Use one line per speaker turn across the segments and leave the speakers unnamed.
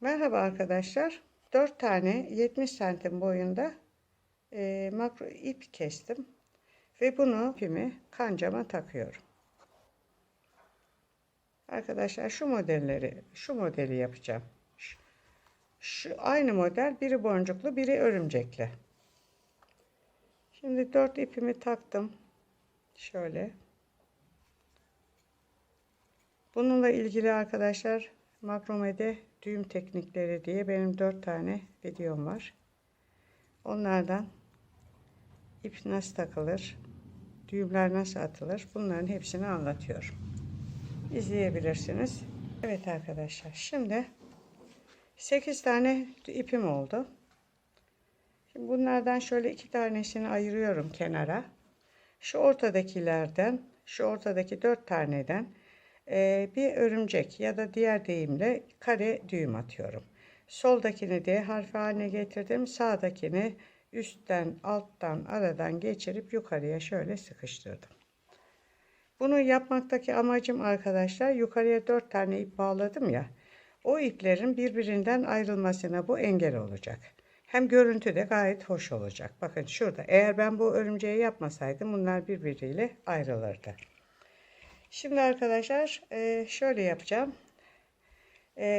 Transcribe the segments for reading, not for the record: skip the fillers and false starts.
Merhaba arkadaşlar. 4 tane 70 santim boyunda makro ip kestim. Ve bunu ipimi kancama takıyorum. Arkadaşlar şu modeli yapacağım. Şu aynı model, biri boncuklu biri örümcekli. Şimdi 4 ipimi taktım. Şöyle. Bununla ilgili arkadaşlar makromede düğüm teknikleri diye benim 4 tane videom var. Onlardan ip nasıl takılır, düğümler nasıl atılır, bunların hepsini anlatıyorum. İzleyebilirsiniz. Evet arkadaşlar, şimdi 8 tane ipim oldu. Şimdi bunlardan şöyle 2 tanesini ayırıyorum kenara. Şu ortadaki 4 taneden bir örümcek ya da diğer deyimle kare düğüm atıyorum. Soldakini D harfi haline getirdim. Sağdakini üstten, alttan, aradan geçirip yukarıya şöyle sıkıştırdım. Bunu yapmaktaki amacım arkadaşlar, yukarıya 4 tane ip bağladım ya. O iplerin birbirinden ayrılmasına bu engel olacak. Hem görüntü de gayet hoş olacak. Bakın şurada. Eğer ben bu örümceği yapmasaydım bunlar birbiriyle ayrılırdı. Şimdi arkadaşlar şöyle yapacağım.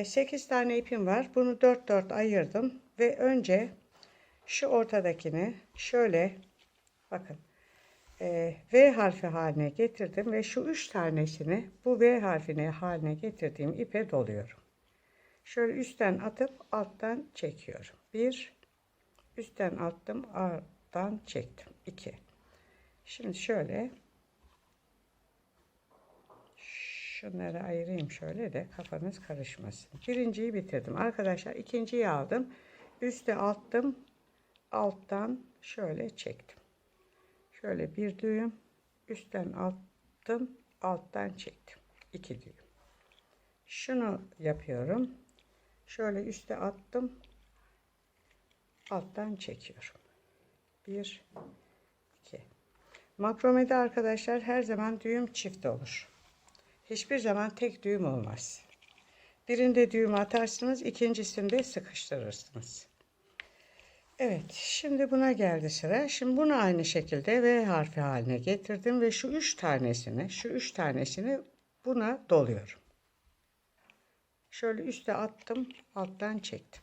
8 tane ipim var. Bunu 4 ayırdım. Ve önce şu ortadakini şöyle bakın. V harfi haline getirdim. Ve şu 3 tanesini bu V harfine haline getirdiğim ipe doluyorum. Şöyle üstten atıp alttan çekiyorum. 1, üstten attım, alttan çektim. 2. Şimdi şöyle şunları ayırayım şöyle de kafanız karışmasın. Birinciyi bitirdim. Arkadaşlar ikinciyi aldım. Üste attım. Alttan şöyle çektim. Şöyle bir düğüm. Üstten attım. Alttan çektim. 2 düğüm. Şunu yapıyorum. Şöyle üste attım. Alttan çekiyorum. 1, 2. Makromede arkadaşlar her zaman düğüm çift olur. Hiçbir zaman tek düğüm olmaz. Birinde düğüm atarsınız, ikincisinde sıkıştırırsınız. Evet, şimdi buna geldi sıra. Şimdi bunu aynı şekilde V harfi haline getirdim ve şu üç tanesini buna doluyorum. Şöyle üste attım, alttan çektim.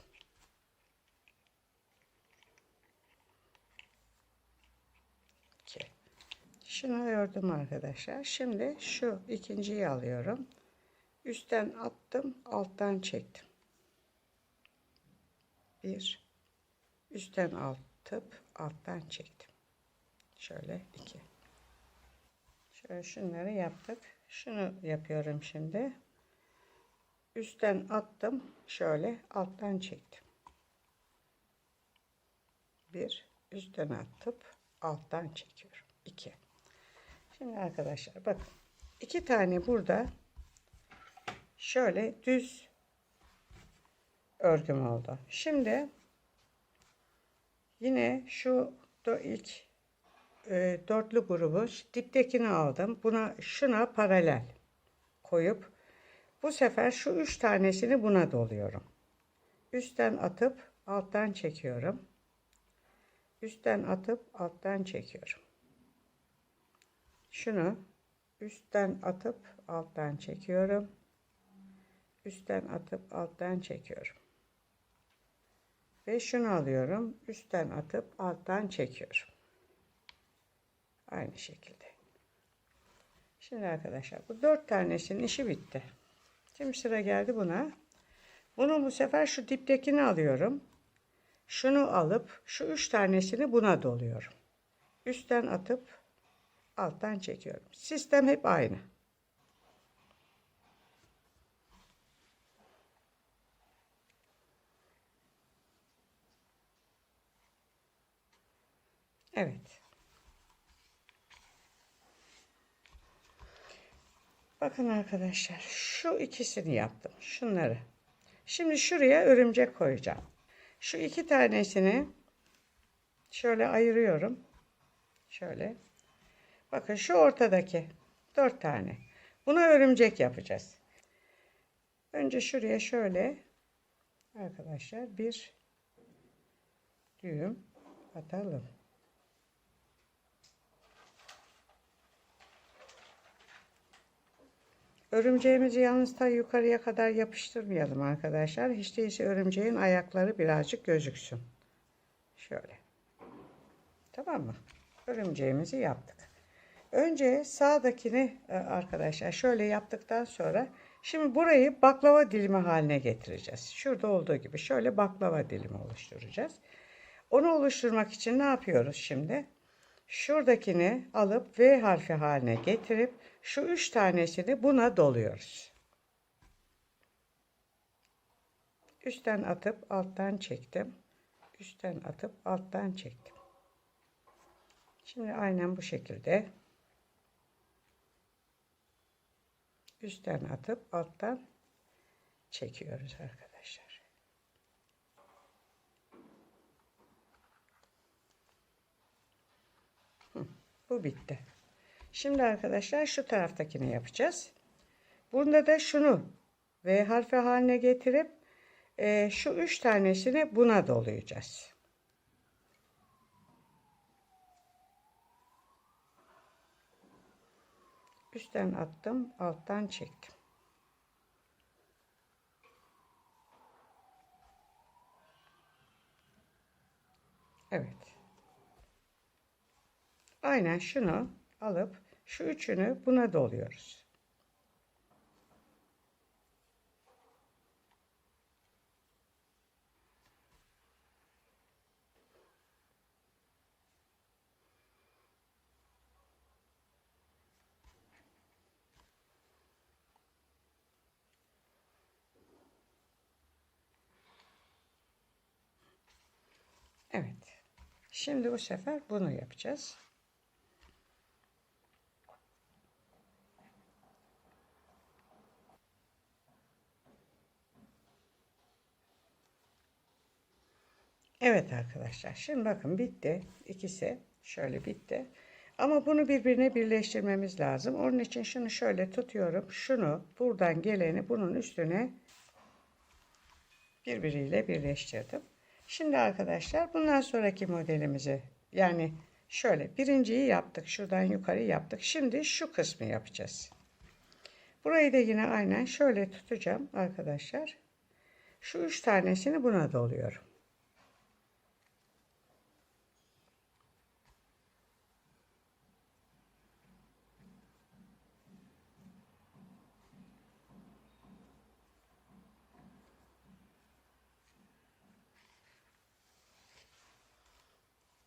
Şunu ördüm arkadaşlar. Şimdi şu ikinciyi alıyorum. Üstten attım, alttan çektim. 1, üstten atıp alttan çektim. Şöyle 2. Şöyle şunları yaptık. Şunu yapıyorum şimdi. Üstten attım, şöyle alttan çektim. 1, üstten atıp alttan çekiyorum. 2. Şimdi arkadaşlar bakın. 2 tane burada şöyle düz örgüm oldu. Şimdi yine şu ilk dörtlü grubu diptekini aldım. Şuna paralel koyup bu sefer şu 3 tanesini buna doluyorum. Üstten atıp alttan çekiyorum. Üstten atıp alttan çekiyorum. Şunu üstten atıp alttan çekiyorum. Üstten atıp alttan çekiyorum. Ve şunu alıyorum. Üstten atıp alttan çekiyorum. Aynı şekilde. Şimdi arkadaşlar bu 4 tanesinin işi bitti. Şimdi sıra geldi buna. Bunu bu sefer şu diptekini alıyorum. Şunu alıp şu 3 tanesini buna doluyorum. Üstten atıp alttan çekiyorum. Sistem hep aynı. Evet. Bakın arkadaşlar şu ikisini yaptım. Şunları. Şimdi şuraya örümcek koyacağım. Şu 2 tanesini şöyle ayırıyorum. Şöyle. Bakın şu ortadaki 4 tane. Buna örümcek yapacağız. Önce şuraya şöyle arkadaşlar bir düğüm atalım. Örümceğimizi yalnız ta yukarıya kadar yapıştırmayalım arkadaşlar. Hiç değilse örümceğin ayakları birazcık gözüksün. Şöyle. Tamam mı? Örümceğimizi yaptık. Önce sağdakini arkadaşlar şöyle yaptıktan sonra şimdi burayı baklava dilimi haline getireceğiz. Şurada olduğu gibi şöyle baklava dilimi oluşturacağız. Onu oluşturmak için ne yapıyoruz şimdi? Şuradakini alıp V harfi haline getirip şu 3 tanesini buna doluyoruz. Üstten atıp alttan çektim. Üstten atıp alttan çektim. Şimdi aynen bu şekilde üstten atıp alttan çekiyoruz arkadaşlar. Bu bitti. Şimdi arkadaşlar şu taraftakini yapacağız. Bunda da şunu V harfi haline getirip şu 3 tanesini buna dolayacağız. Üstten attım, alttan çektim. Evet. Aynen şunu alıp şu üçünü buna doluyoruz. Evet. Şimdi bu sefer bunu yapacağız. Evet arkadaşlar. Şimdi bakın bitti. İkisi şöyle bitti. Ama bunu birbirine birleştirmemiz lazım. Onun için şunu şöyle tutuyorum. Şunu buradan geleni bunun üstüne birbiriyle birleştirdim. Şimdi arkadaşlar bundan sonraki modelimizi yani şöyle birinciyi yaptık. Şuradan yukarı yaptık. Şimdi şu kısmı yapacağız. Burayı da yine aynen şöyle tutacağım arkadaşlar. Şu 3 tanesini buna doluyorum.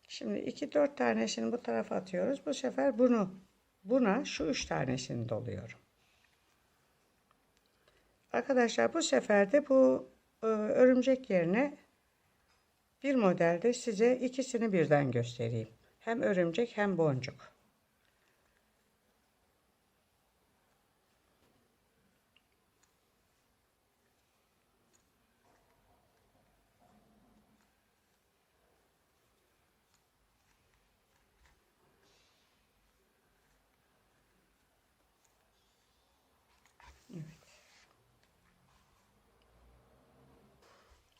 Şimdi 2-4 tanesini bu tarafa atıyoruz. Bu sefer buna şu 3 tanesini doluyorum. Arkadaşlar bu sefer de bu örümcek yerine bir modelde size ikisini birden göstereyim. Hem örümcek hem boncuk. Evet.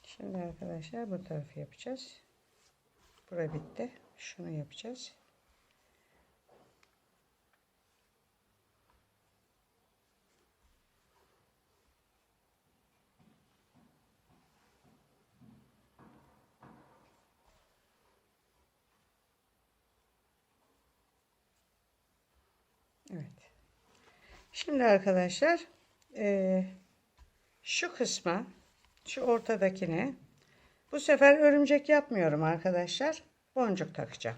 Şimdi arkadaşlar bu tarafı yapacağız. Bura bitti. Şunu yapacağız. Evet. Şimdi arkadaşlar şu kısma, şu ortadakine bu sefer örümcek yapmıyorum arkadaşlar. Boncuk takacağım.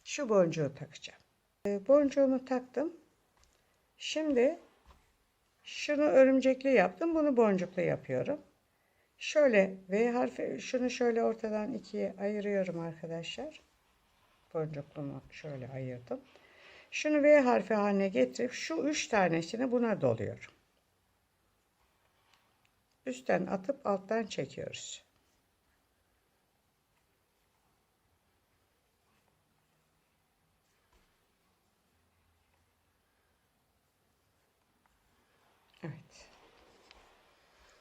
Şu boncuğu takacağım. Boncuğumu taktım. Şimdi şunu örümcekli yaptım. Bunu boncuklu yapıyorum. Şöyle V harfi şunu şöyle ortadan ikiye ayırıyorum arkadaşlar. Boncuklumu şöyle ayırdım. Şunu V harfi haline getirip şu 3 tanesini buna doluyorum. Üstten atıp alttan çekiyoruz. Evet.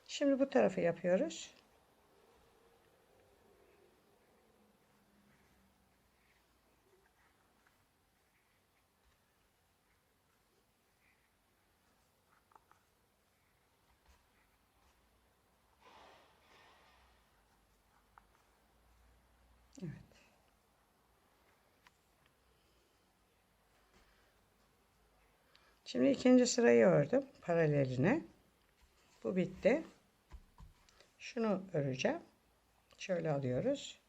Şimdi bu tarafı yapıyoruz. Şimdi ikinci sırayı ördüm paraleline. Bu bitti. Şunu öreceğim. Şöyle alıyoruz.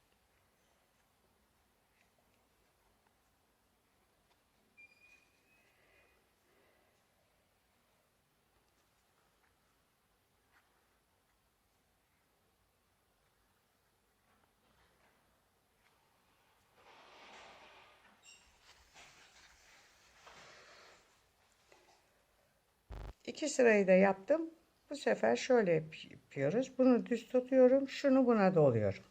İki sırayı da yaptım. Bu sefer şöyle yapıyoruz. Bunu düz tutuyorum. Şunu buna doluyorum.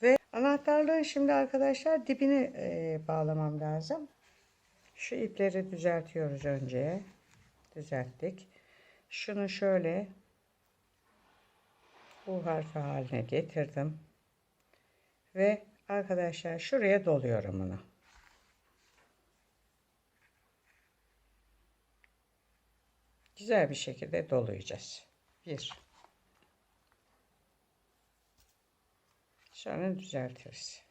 Ve anahtarlığın şimdi arkadaşlar dibini bağlamam lazım. Şu ipleri düzeltiyoruz önce. Düzelttik. Şunu şöyle U harfi haline getirdim. Ve arkadaşlar şuraya doluyorum bunu. Güzel bir şekilde dolayacağız. Bir. Sonra düzeltiriz.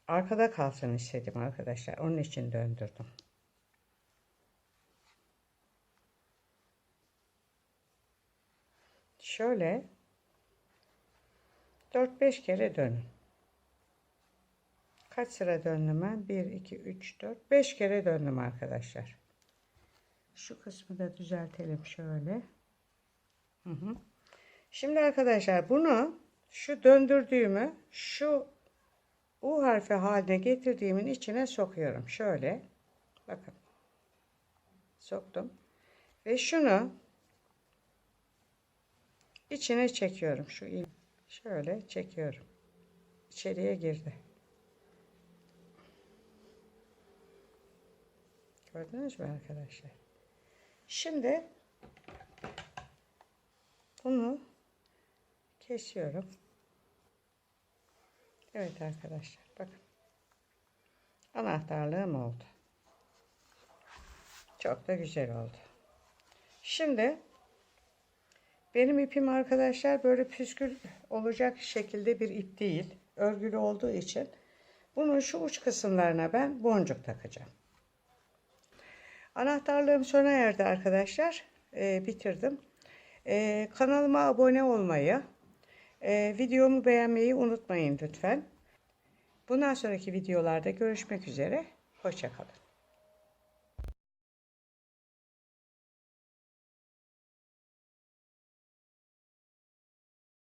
Arkada kalsın istedim arkadaşlar. Onun için döndürdüm. Şöyle 4-5 kere dönün. Kaç sıra döndüm ben? 1, 2, 3, 4, 5 kere döndüm arkadaşlar. Şu kısmı da düzeltelim şöyle. Şimdi arkadaşlar bunu şu döndürdüğümü şu U harfi haline getirdiğimin içine sokuyorum. Şöyle. Bakın. Soktum. Ve şunu içine çekiyorum. Şöyle çekiyorum. İçeriye girdi. Gördünüz mü arkadaşlar? Şimdi bunu kesiyorum. Evet arkadaşlar bakın. Anahtarlığım oldu. Çok da güzel oldu. Şimdi benim ipim arkadaşlar böyle püskül olacak şekilde bir ip değil. Örgülü olduğu için bunun şu uç kısımlarına ben boncuk takacağım. Anahtarlığım sona erdi arkadaşlar. Bitirdim. Kanalıma abone olmayı, videomu beğenmeyi unutmayın lütfen. Bundan sonraki videolarda görüşmek üzere. Hoşça kalın.